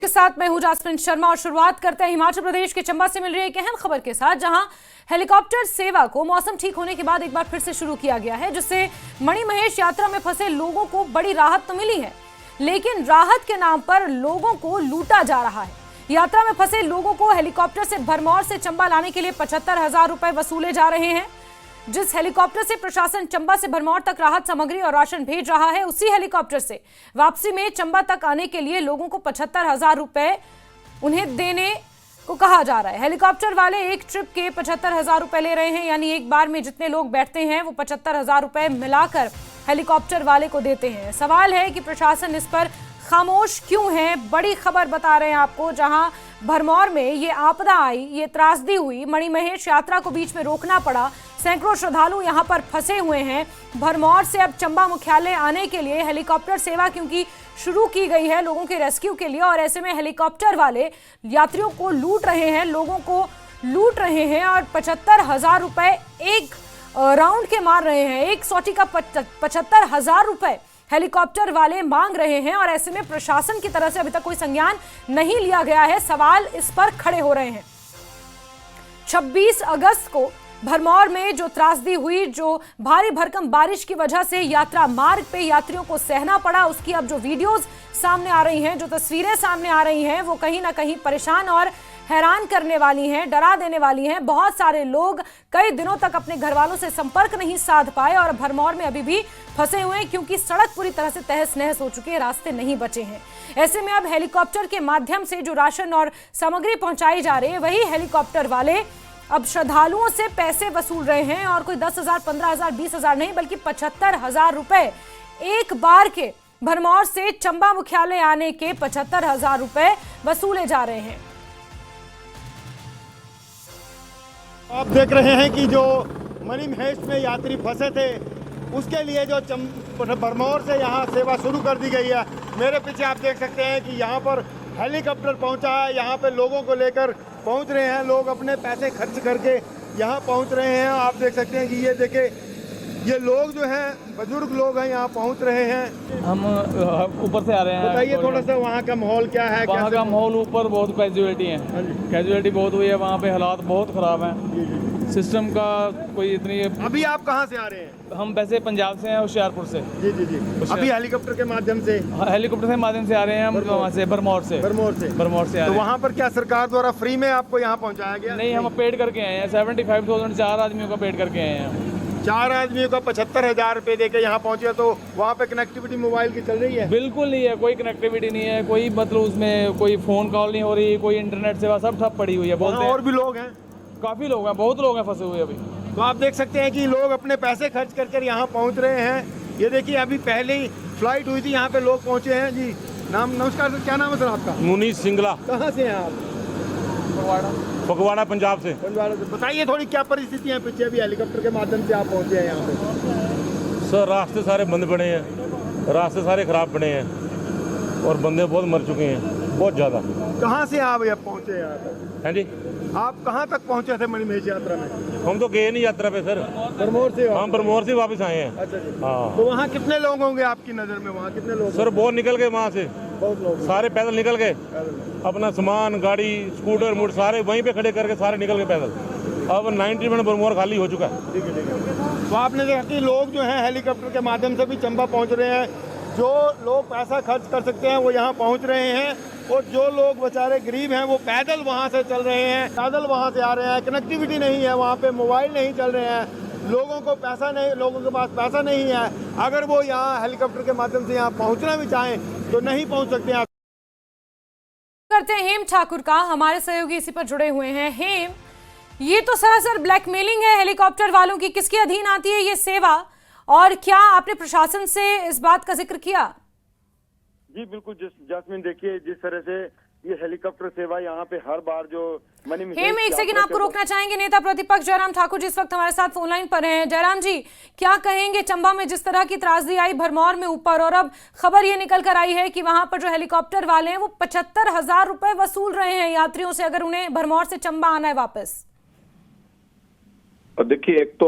के साथ मैं हूं जासमिन शर्मा और शुरुआत करते हैं हिमाचल प्रदेश के चंबा से मिल रही एक अहम खबर के साथ, जहां हेलीकॉप्टर सेवा को मौसम ठीक होने के बाद एक बार फिर से शुरू किया गया है, जिससे मणिमहेश यात्रा में फंसे लोगों को बड़ी राहत तो मिली है, लेकिन राहत के नाम पर लोगों को लूटा जा रहा है। यात्रा में फंसे लोगों को हेलीकॉप्टर से भरमौर से चंबा लाने के लिए 75,000 रुपए वसूले जा रहे हैं। जिस हेलीकॉप्टर से प्रशासन चंबा से भरमौर तक राहत सामग्री और राशन भेज रहा है, उसी हेलीकॉप्टर से वापसी में चंबा तक आने के लिए लोगों को 75,000 रुपए उन्हें देने को कहा जा रहा है। हेलीकॉप्टर वाले एक ट्रिप के 75,000 रुपए ले रहे हैं, यानी एक बार में जितने लोग बैठते हैं वो 75,000 रुपए मिलाकर हेलीकॉप्टर वाले को देते हैं। सवाल है कि प्रशासन इस पर खामोश क्यों है। बड़ी खबर बता रहे हैं आपको, जहां भरमौर में ये आपदा आई, ये त्रासदी हुई, मणिमहेश यात्रा को बीच में रोकना पड़ा, सैकड़ों श्रद्धालु यहां पर फंसे हुए हैं। भरमौर से अब चंबा मुख्यालय आने के लिए हेलीकॉप्टर सेवा क्योंकि शुरू की गई है लोगों के रेस्क्यू के लिए, और ऐसे में हेलीकॉप्टर वाले यात्रियों को लूट रहे हैं, लोगों को लूट रहे हैं और 75,000 रुपए एक राउंड के मार रहे हैं। एक सॉटी का 75,000 रुपए हेलीकॉप्टर वाले मांग रहे हैं, और ऐसे में प्रशासन की तरफ से अभी तक कोई संज्ञान नहीं लिया गया है। सवाल इस पर खड़े हो रहे हैं। 26 अगस्त को भरमौर में जो त्रासदी हुई, जो भारी भरकम बारिश की वजह से यात्रा मार्ग पे यात्रियों को सहना पड़ा, उसकी अब जो वीडियोस सामने आ रही हैं, जो तस्वीरें सामने आ रही हैं, वो कहीं ना कहीं परेशान और हैरान करने वाली हैं, डरा देने वाली हैं। बहुत सारे लोग कई दिनों तक अपने घर वालों से संपर्क नहीं साध पाए और भरमौर में अभी भी फंसे हुए हैं, क्योंकि सड़क पूरी तरह से तहस नहस हो चुकी है, रास्ते नहीं बचे हैं। ऐसे में अब हेलीकॉप्टर के माध्यम से जो राशन और सामग्री पहुंचाई जा रही है, वही हेलीकॉप्टर वाले अब श्रद्धालुओं से पैसे वसूल रहे हैं, और कोई 10,000, 15,000, 20,000 नहीं, बल्कि 75,000 रुपए एक बार के भरमौर से चंबा मुख्यालय आने के 75,000 रुपए वसूले जा रहे हैं। आप देख रहे हैं कि जो मणिमहेश में यात्री फंसे थे, उसके लिए जो भरमौर से यहाँ सेवा शुरू कर दी गई है। मेरे पीछे आप देख सकते हैं कि यहाँ पर हेलीकॉप्टर पहुँचा है, यहाँ पे लोगों को लेकर पहुँच रहे हैं, लोग अपने पैसे खर्च करके यहाँ पहुँच रहे हैं। आप देख सकते हैं कि ये देखे, ये लोग जो हैं बुजुर्ग लोग हैं, यहाँ पहुँच रहे हैं। हम ऊपर से आ रहे हैं। बताइए थोड़ा सा वहाँ का माहौल क्या है? वहाँ का माहौल ऊपर बहुत कैजुअलिटी है, कैजुअलिटी बहुत हुई है वहाँ पे, हालात बहुत ख़राब हैं। सिस्टम का कोई इतनी। अभी आप कहाँ से आ रहे हैं? हम वैसे पंजाब से हैं, होशियारपुर से। जी जी जी। अभी हेलीकॉप्टर के माध्यम से? हेलीकॉप्टर के माध्यम से आ रहे हैं हम, वहाँ से भरमौर से। भरमौर से आ रहे हैं। वहाँ पर क्या सरकार द्वारा फ्री में आपको यहाँ पहुँचाया गया? नहीं, हम पेड करके आए हैं। 75,000 4 आदमियों का पेड करके आए हैं। 4 आदमियों का 75,000 रुपए देके यहाँ पहुँचे, तो वहाँ पे कनेक्टिविटी मोबाइल की चल रही है? बिल्कुल नहीं है, कोई कनेक्टिविटी नहीं है, कोई मतलब उसमें कोई फ़ोन कॉल नहीं हो रही, कोई इंटरनेट सेवा सब ठप पड़ी हुई है। बोलते हैं और भी लोग हैं? काफ़ी लोग हैं, बहुत लोग हैं फंसे हुए अभी। तो आप देख सकते हैं कि लोग अपने पैसे खर्च करके यहाँ पहुँच रहे हैं। ये देखिए, अभी पहले ही फ्लाइट हुई थी, यहाँ पे लोग पहुँचे हैं। जी नाम, नमस्कार सर, क्या नाम है सर आपका? मुनीष सिंगला। कहाँ से हैं आप? फगवाड़ा पंजाब से। बताइए थोड़ी क्या परिस्थितियाँ पीछे, अभी हेलीकॉप्टर के माध्यम से आप पहुँचे हैं यहाँ पे? सर रास्ते सारे बंद पड़े हैं, रास्ते सारे खराब पड़े हैं, और बंदे बहुत मर चुके हैं, बहुत ज़्यादा। कहाँ से आप यहाँ पहुँचे यहाँ तक? हैं जी, आप कहाँ तक पहुँचे थे मणिमहेश यात्रा में? हम तो गए नहीं यात्रा पे सर, भरमौर से? हम भरमौर से वापस आए हैं। अच्छा जी। हाँ। तो वहाँ कितने लोग होंगे आपकी नज़र में? वहाँ कितने लोग? सर बहुत निकल गए वहाँ से, बहुत लोग सारे पैदल निकल गए, अपना सामान, गाड़ी, स्कूटर मुड़ सारे वहीं पे खड़े करके सारे निकल गए पैदल। अब 90% भरमौर खाली हो चुका है। ठीक है, ठीक है। तो आपने देखा कि लोग जो हैं हेलीकॉप्टर के माध्यम से भी चंबा पहुंच रहे हैं। जो लोग पैसा खर्च कर सकते हैं वो यहाँ पहुंच रहे हैं, और जो लोग बेचारे गरीब हैं वो पैदल वहाँ से चल रहे हैं, पैदल वहाँ से आ रहे हैं। कनेक्टिविटी नहीं है, वहाँ पे मोबाइल नहीं चल रहे हैं, लोगों को पैसा नहीं, लोगों के पास पैसा नहीं है। अगर वो यहाँ हेलीकॉप्टर के माध्यम से यहाँ पहुँचना भी चाहें तो नहीं पहुँच सकते हैं। करते हैं हेम ठाकुर का, हमारे सहयोगी इसी पर जुड़े हुए हैं। हेम, ये तो सरासर ब्लैकमेलिंग है हेलीकॉप्टर वालों की। किसके अधीन आती है ये सेवा, और क्या आपने प्रशासन से इस बात का जिक्र किया? जी बिल्कुल, जासमीन देखिए, जिस तरह से ये हेलीकॉप्टर सेवा यहाँ पे हर बार जो हेम, एक सेकंड आपको रोकना चाहेंगे। नेता प्रतिपक्ष जयराम ठाकुर जी इस वक्त हमारे साथ फोन लाइन पर हैं। जयराम जी, क्या कहेंगे? चंबा में जिस तरह की त्रासदी आई भरमौर में ऊपर, और अब खबर ये निकल कर आई है कि वहां पर जो हेलीकॉप्टर वाले हैं वो 75,000 रुपए वसूल रहे हैं यात्रियों से, अगर उन्हें भरमौर से चंबा आना है वापस। देखिए, एक तो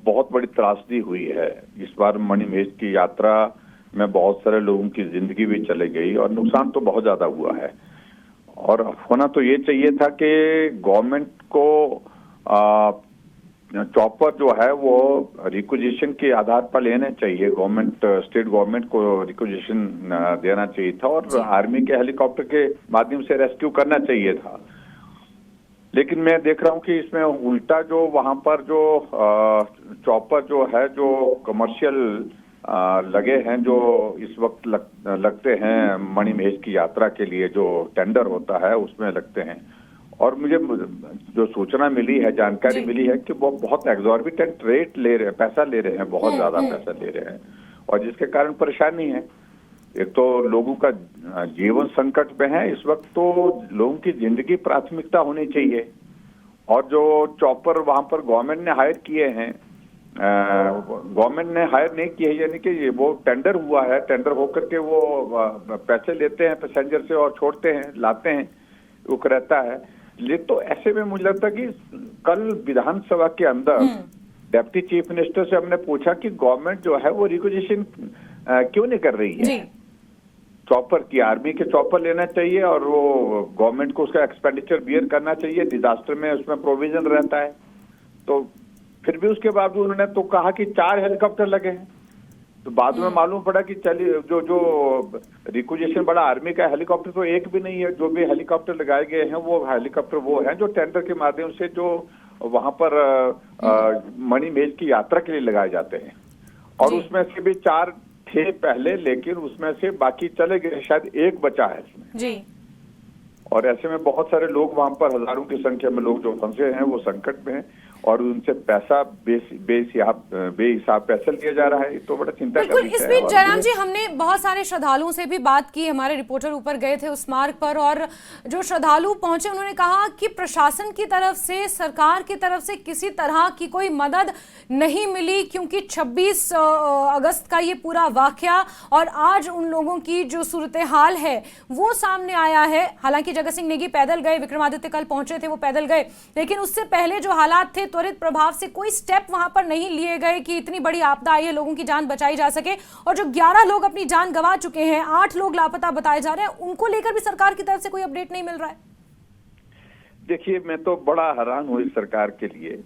बहुत बड़ी त्रासदी हुई है इस बार मणिमहेश की यात्रा में बहुत सारे लोगों की जिंदगी भी चली गई और नुकसान तो बहुत ज्यादा हुआ है। और होना तो ये चाहिए था कि गवर्नमेंट को चॉपर जो है वो रिक्विजिशन के आधार पर लेने चाहिए। गवर्नमेंट स्टेट गवर्नमेंट को रिक्विजिशन देना चाहिए था और आर्मी के हेलीकॉप्टर के माध्यम से रेस्क्यू करना चाहिए था। लेकिन मैं देख रहा हूं कि इसमें उल्टा जो वहां पर जो चॉपर जो है जो कमर्शियल लगे हैं, जो इस वक्त लगते हैं मणि महेश की यात्रा के लिए जो टेंडर होता है उसमें लगते हैं। और मुझे जो सूचना मिली है, जानकारी मिली है कि वो बहुत एग्जॉर्बिटेंट रेट ले रहे हैं, पैसा ले रहे हैं, बहुत ज्यादा पैसा ले रहे हैं और जिसके कारण परेशानी है। एक तो लोगों का जीवन संकट में है इस वक्त, तो लोगों की जिंदगी प्राथमिकता होनी चाहिए। और जो चॉपर वहां पर गवर्नमेंट ने हायर किए हैं, गवर्नमेंट ने हायर नहीं किए, यानी कि वो टेंडर हुआ है, टेंडर होकर के वो पैसे लेते हैं पैसेंजर से और छोड़ते हैं, लाते हैं, वो रहता है। लेकिन तो ऐसे में मुझे लगता है कि कल विधानसभा के अंदर डिप्टी चीफ मिनिस्टर से हमने पूछा कि गवर्नमेंट जो है वो रिक्विजिशन क्यों नहीं कर रही है चॉपर की। आर्मी के चॉपर लेना चाहिए और वो गवर्नमेंट को उसका एक्सपेंडिचर बियर करना चाहिए, डिजास्टर में उसमें प्रोविजन रहता है। तो फिर भी उसके बावजूद उन्होंने तो कहा कि 4 हेलीकॉप्टर लगे हैं। तो बाद में मालूम पड़ा कि चलिए जो रिक्विजिशन बड़ा आर्मी का हेलीकॉप्टर तो एक भी नहीं है। जो भी हेलीकॉप्टर लगाए गए हैं वो हेलीकॉप्टर वो है जो टेंडर के माध्यम से जो वहां पर मणि महेश की यात्रा के लिए लगाए जाते हैं। और उसमें से भी 4 थे पहले, लेकिन उसमें से बाकी चले गए, शायद एक बचा है इसमें जी। और ऐसे में बहुत सारे लोग वहां पर, हजारों की संख्या में लोग जो फंसे हैं वो संकट में हैं और उनसे पैसा बेहिसाब पैसा लिया जा रहा है। तो बड़ा चिंता का विषय है। इस बीच जयराम जी, हमने बहुत सारे श्रद्धालुओं से भी बात की, हमारे रिपोर्टर ऊपर गए थे उस मार्ग पर और जो श्रद्धालु पहुंचे उन्होंने कहा कि प्रशासन की तरफ से, सरकार की तरफ से किसी तरह की कोई मदद नहीं मिली, क्योंकि 26 अगस्त का ये पूरा वाकया और आज उन लोगों की जो सूरत हाल है वो सामने आया है। हालांकि जगत सिंह नेगी पैदल गए, विक्रमादित्य कल पहुंचे थे वो पैदल गए, लेकिन उससे पहले जो हालात थे त्वरित प्रभाव से कोई स्टेप वहां पर नहीं लिए गए कि इतनी बड़ी आपदा आई है, लोगों की जान बचाई जा सके। और जो 11 लोग अपनी जान गंवा चुके हैं, 8 लोग लापता बताए जा रहे हैं, उनको लेकर भी सरकार की तरफ से कोई अपडेट नहीं मिल रहा है। देखिए, मैं तो बड़ा हैरान हूं इस सरकार के लिए,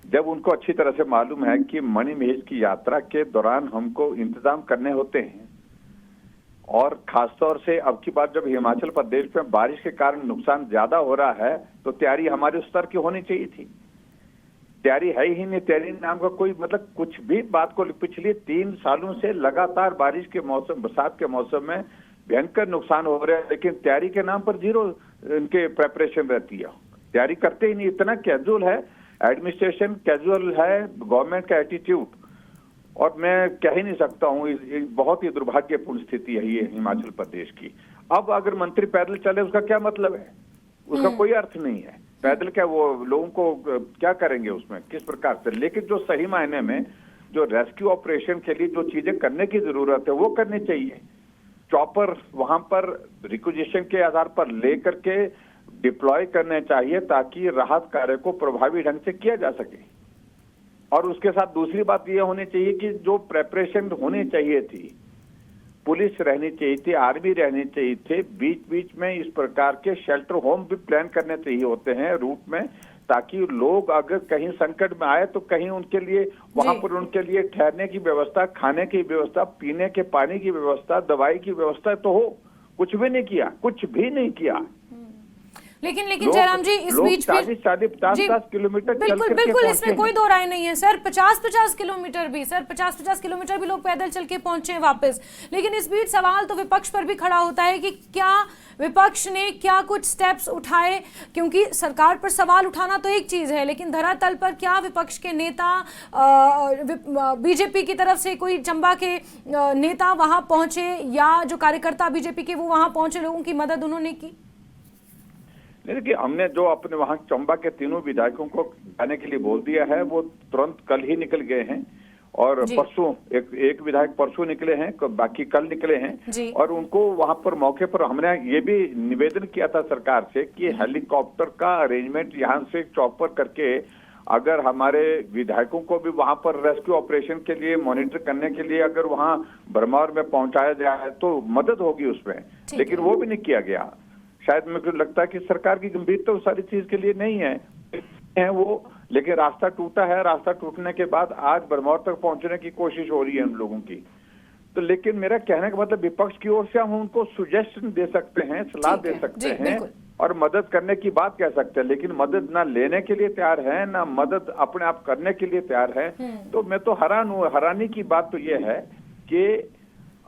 जब उनको अच्छी तरह से मालूम है कि मणि महेश की यात्रा के दौरान हमको इंतजाम करने होते हैं और खासतौर से अब की बात जब हिमाचल प्रदेश में बारिश के कारण नुकसान ज्यादा हो रहा है तो तैयारी हमारे स्तर की होनी चाहिए थी। तैयारी है ही नहीं, तैयारी नाम का कोई मतलब कुछ भी बात को। पिछले 3 सालों से लगातार बारिश के मौसम, बरसात के मौसम में भयंकर नुकसान हो रहे हैं, लेकिन तैयारी के नाम पर जीरो इनके प्रेपरेशन रहती है। तैयारी करते ही नहीं, इतना कैजुअल है एडमिनिस्ट्रेशन, कैजुअल है गवर्नमेंट का एटीट्यूड। और मैं कह ही नहीं सकता हूँ, बहुत ही दुर्भाग्यपूर्ण स्थिति है ये हिमाचल प्रदेश की। अब अगर मंत्री पैदल चले उसका क्या मतलब है? उसका कोई अर्थ नहीं है। पैदल क्या वो लोगों को क्या करेंगे उसमें, किस प्रकार से? लेकिन जो सही मायने में जो रेस्क्यू ऑपरेशन के लिए जो चीजें करने की जरूरत है वो करनी चाहिए। चॉपर वहां पर रिक्विजिशन के आधार पर लेकर के डिप्लॉय करने चाहिए ताकि राहत कार्य को प्रभावी ढंग से किया जा सके। और उसके साथ दूसरी बात यह होनी चाहिए कि जो प्रेपरेशन होनी चाहिए थी, पुलिस रहनी चाहिए थी, आर्मी रहनी चाहिए थे, बीच बीच में इस प्रकार के शेल्टर होम भी प्लान करने चाहिए होते हैं रूट में, ताकि लोग अगर कहीं संकट में आए तो कहीं उनके लिए वहां पर उनके लिए ठहरने की व्यवस्था, खाने की व्यवस्था, पीने के पानी की व्यवस्था, दवाई की व्यवस्था तो हो। कुछ भी नहीं किया, कुछ भी नहीं किया। लेकिन जयराम जी, इस बीच 40-50 किलोमीटर बिल्कुल इसमें कोई दो राय नहीं है सर। 50-50 किलोमीटर भी सर, 50-50 किलोमीटर भी लोग पैदल चल के पहुंचे वापस। लेकिन इस बीच सवाल तो विपक्ष पर भी खड़ा होता है कि क्या विपक्ष ने क्या कुछ स्टेप्स उठाए, क्योंकि सरकार पर सवाल उठाना तो एक चीज है, लेकिन धरातल पर क्या विपक्ष के नेता, बीजेपी की तरफ से कोई चंबा के नेता वहां पहुंचे या जो कार्यकर्ता बीजेपी के वो वहां पहुंचे, लोगों की मदद उन्होंने की? देखिए, हमने जो अपने वहां चंबा के तीनों विधायकों को जाने के लिए बोल दिया है वो तुरंत कल ही निकल गए हैं। और परसों एक विधायक परसों निकले हैं, बाकी कल निकले हैं। और उनको वहां पर मौके पर हमने ये भी निवेदन किया था सरकार से कि हेलीकॉप्टर का अरेंजमेंट यहाँ से चॉपर करके अगर हमारे विधायकों को भी वहां पर रेस्क्यू ऑपरेशन के लिए मॉनिटर करने के लिए अगर वहां भरमौर में पहुंचाया जाए तो मदद होगी उसमें, लेकिन वो भी नहीं किया गया। शायद मुझे लगता है कि सरकार की गंभीरता उस सारी चीज के लिए नहीं है वो, लेकिन रास्ता टूटा है। रास्ता टूटने के बाद आज भरमौर तक पहुंचने की कोशिश हो रही है उन लोगों की। तो लेकिन मेरा कहने का मतलब विपक्ष की ओर से हम उनको सुजेशन दे सकते हैं, सलाह दे सकते हैं और मदद करने की बात कह सकते हैं, लेकिन मदद ना लेने के लिए तैयार है ना मदद अपने आप करने के लिए तैयार है। तो मैं तो हैरान हूँ। हैरानी की बात तो ये है कि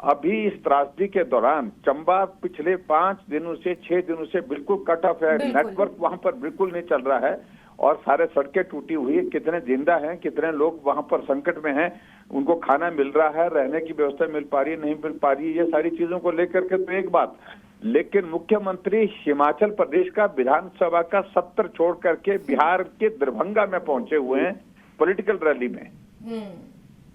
अभी इस त्रासदी के दौरान चंबा पिछले 5 दिनों से 6 दिनों से बिल्कुल कट ऑफ है, नेटवर्क वहां पर बिल्कुल नहीं चल रहा है और सारे सड़कें टूटी हुई है। कितने जिंदा हैं, कितने लोग वहां पर संकट में हैं, उनको खाना मिल रहा है, रहने की व्यवस्था मिल पा रही है, नहीं मिल पा रही है, ये सारी चीजों को लेकर के तो एक बात। लेकिन मुख्यमंत्री हिमाचल प्रदेश का विधानसभा का सत्र छोड़ करके बिहार के दरभंगा में पहुंचे हुए हैं पॉलिटिकल रैली में।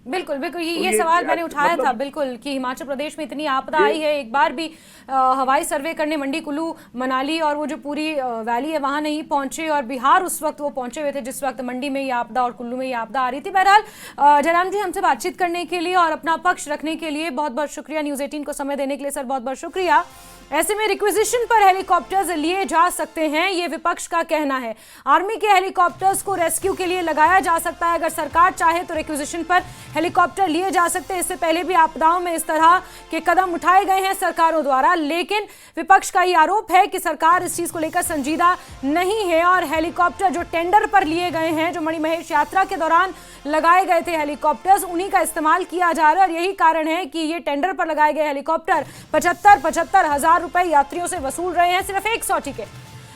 बिल्कुल बिल्कुल, ये सवाल मैंने उठाया था बिल्कुल कि हिमाचल प्रदेश में इतनी आपदा आई है, एक बार भी हवाई सर्वे करने मंडी, कुल्लू, मनाली और वो जो पूरी वैली है वहां नहीं पहुंचे, और बिहार उस वक्त वो पहुंचे हुए थे जिस वक्त मंडी में ये आपदा और कुल्लू में ये आपदा आ रही थी। बहरहाल जयराम जी, हमसे बातचीत करने के लिए और अपना पक्ष रखने के लिए बहुत बहुत शुक्रिया। न्यूज़ 18 को समय देने के लिए सर बहुत बहुत शुक्रिया। ऐसे में रिक्विजिशन पर हेलीकॉप्टर्स लिए जा सकते हैं, ये विपक्ष का कहना है। आर्मी के हेलीकॉप्टर्स को रेस्क्यू के लिए लगाया जा सकता है, अगर सरकार चाहे तो रिक्विजिशन पर हेलीकॉप्टर लिए जा सकते हैं। इससे पहले भी आपदाओं में इस तरह के कदम उठाए गए हैं सरकारों द्वारा, लेकिन विपक्ष का ये आरोप है कि सरकार इस चीज को लेकर संजीदा नहीं है और हेलीकॉप्टर जो टेंडर पर लिए गए हैं, जो मणिमहेश यात्रा के दौरान लगाए गए थे हेलीकॉप्टर्स, उन्हीं का इस्तेमाल किया जा रहा है। और यही कारण है कि ये टेंडर पर लगाए गए हेलीकॉप्टर 75,000 रुपए यात्रियों से वसूल रहे हैं सिर्फ 100 टिकट।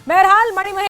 बहरहाल मणिमहेश